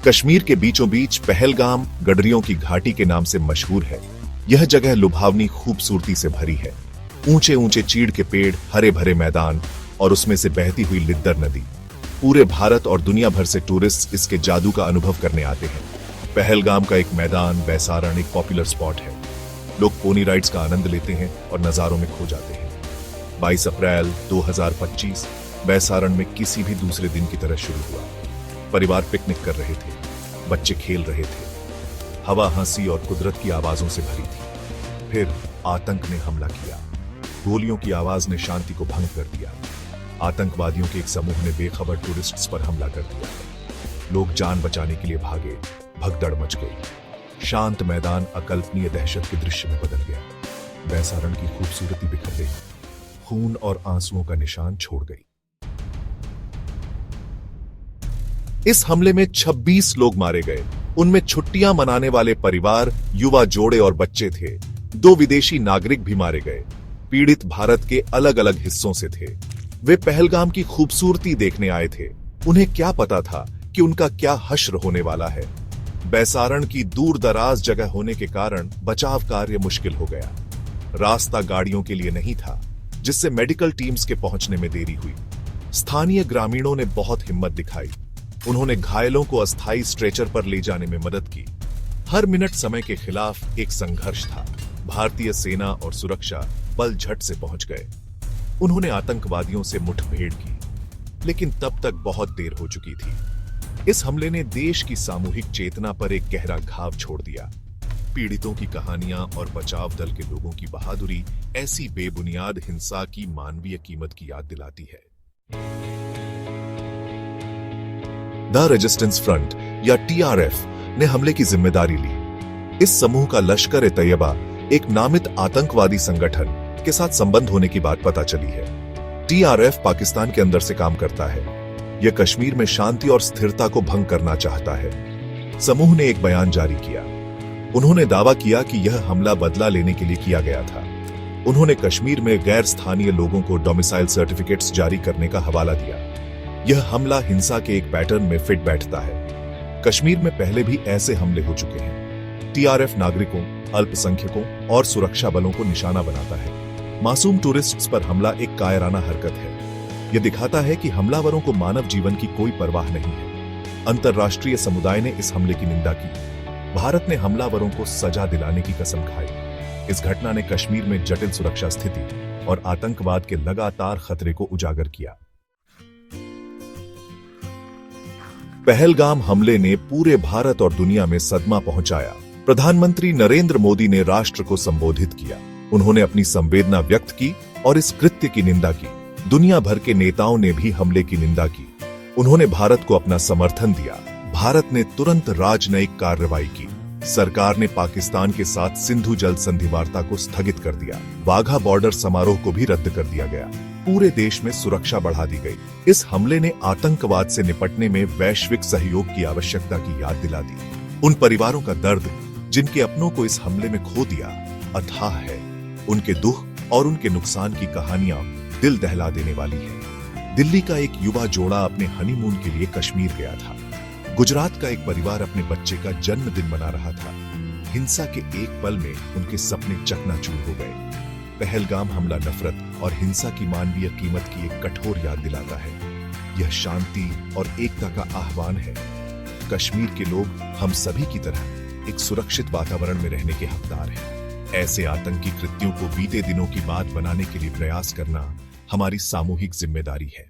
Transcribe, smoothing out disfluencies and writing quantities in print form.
कश्मीर के बीचों बीच पहलगाम गडरियों की घाटी के नाम से मशहूर है। यह जगह लुभावनी खूबसूरती से भरी है। ऊंचे ऊंचे चीड़ के पेड़, हरे भरे मैदान और उसमें से बहती हुई लिद्दर नदी। पूरे भारत और दुनिया भर से टूरिस्ट इसके जादू का अनुभव करने आते हैं। पहलगाम का एक मैदान बैसारण एक पॉपुलर स्पॉट है। लोग पोनी राइड्स का आनंद लेते हैं और नजारों में खो जाते हैं। 22 अप्रैल 2025 बैसारण में किसी भी दूसरे दिन की तरह शुरू हुआ। परिवार पिकनिक कर रहे थे, बच्चे खेल रहे थे। हवा हंसी और कुदरत की आवाजों से भरी थी। फिर आतंक ने हमला किया। गोलियों की आवाज ने शांति को भंग कर दिया। आतंकवादियों के एक समूह ने बेखबर टूरिस्ट्स पर हमला कर दिया। लोग जान बचाने के लिए भागे, भगदड़ मच गई। शांत मैदान अकल्पनीय दहशत के दृश्य में बदल गया। बैसारण की खूबसूरती बिखर गई, खून और आंसुओं का निशान छोड़ गई। इस हमले में 26 लोग मारे गए। उनमें छुट्टियां मनाने वाले परिवार, युवा जोड़े और बच्चे थे। 2 विदेशी नागरिक भी मारे गए। पीड़ित भारत के अलग अलग हिस्सों से थे। वे पहलगाम की खूबसूरती देखने आए थे। उन्हें क्या पता था कि उनका क्या हश्र होने वाला है। बैसारण की दूर दराज जगह होने के कारण बचाव कार्य मुश्किल हो गया। रास्ता गाड़ियों के लिए नहीं था, जिससे मेडिकल टीम्स के पहुंचने में देरी हुई। स्थानीय ग्रामीणों ने बहुत हिम्मत दिखाई। उन्होंने घायलों को अस्थायी स्ट्रेचर पर ले जाने में मदद की। हर मिनट समय के खिलाफ एक संघर्ष था। भारतीय सेना और सुरक्षा बल झट से पहुंच गए। उन्होंने आतंकवादियों से मुठभेड़ की, लेकिन तब तक बहुत देर हो चुकी थी। इस हमले ने देश की सामूहिक चेतना पर एक गहरा घाव छोड़ दिया। पीड़ितों की कहानियां और बचाव दल के लोगों की बहादुरी ऐसी बेबुनियाद हिंसा की मानवीय कीमत की याद दिलाती है। द रेजिस्टेंस फ्रंट या TRF ने हमले की जिम्मेदारी ली। इस समूह का लश्कर ए तैयबा एक नामित आतंकवादी संगठन के साथ संबंध होने की बात पता चली है। TRF पाकिस्तान के अंदर से काम करता है। यह कश्मीर में शांति और स्थिरता को भंग करना चाहता है। समूह ने एक बयान जारी किया। उन्होंने दावा किया कि यह हमला बदला लेने के लिए किया गया था। उन्होंने कश्मीर में गैर स्थानीय लोगों को डोमिसाइल सर्टिफिकेट्स जारी करने का हवाला दिया। यह हमला हिंसा के एक पैटर्न में फिट बैठता है। कश्मीर में पहले भी ऐसे हमले हो चुके हैं। TRF नागरिकों, अल्पसंख्यकों और सुरक्षा बलों को निशाना बनाता है। मासूम टूरिस्ट्स पर हमला एक कायराना हरकत है। यह दिखाता है कि हमलावरों को मानव जीवन की कोई परवाह नहीं है। अंतर्राष्ट्रीय समुदाय ने इस हमले की निंदा की। भारत ने हमलावरों को सजा दिलाने की कसम खाई। इस घटना ने कश्मीर में जटिल सुरक्षा स्थिति और आतंकवाद के लगातार खतरे को उजागर किया। पहलगाम हमले ने पूरे भारत और दुनिया में सदमा पहुंचाया। प्रधानमंत्री नरेंद्र मोदी ने राष्ट्र को संबोधित किया। उन्होंने अपनी संवेदना व्यक्त की और इस कृत्य की निंदा की। दुनिया भर के नेताओं ने भी हमले की निंदा की। उन्होंने भारत को अपना समर्थन दिया। भारत ने तुरंत राजनयिक कार्रवाई की। सरकार ने पाकिस्तान के साथ सिंधु जल संधि वार्ता को स्थगित कर दिया। वाघा बॉर्डर समारोह को भी रद्द कर दिया गया। पूरे देश में सुरक्षा बढ़ा दी गई। इस हमले ने आतंकवाद से निपटने में वैश्विक सहयोग की आवश्यकता की याद दिला दी। उन परिवारों का दर्द जिनके अपनों को इस हमले में खो दिया अथाह है। उनके दुख और उनके नुकसान की कहानियां दिल दहला देने वाली है। दिल्ली का एक युवा जोड़ा अपने हनीमून के लिए कश्मीर गया था। गुजरात का एक परिवार अपने बच्चे का जन्मदिन मना रहा था। हिंसा के एक पल में उनके सपने चकनाचूर हो गए। पहलगाम हमला नफरत और हिंसा की मानवीय कीमत की एक कठोर याद दिलाता है। यह शांति और एकता का आह्वान है। कश्मीर के लोग हम सभी की तरह एक सुरक्षित वातावरण में रहने के हकदार हैं। ऐसे आतंकी कृत्यों को बीते दिनों की बात बनाने के लिए प्रयास करना हमारी सामूहिक जिम्मेदारी है।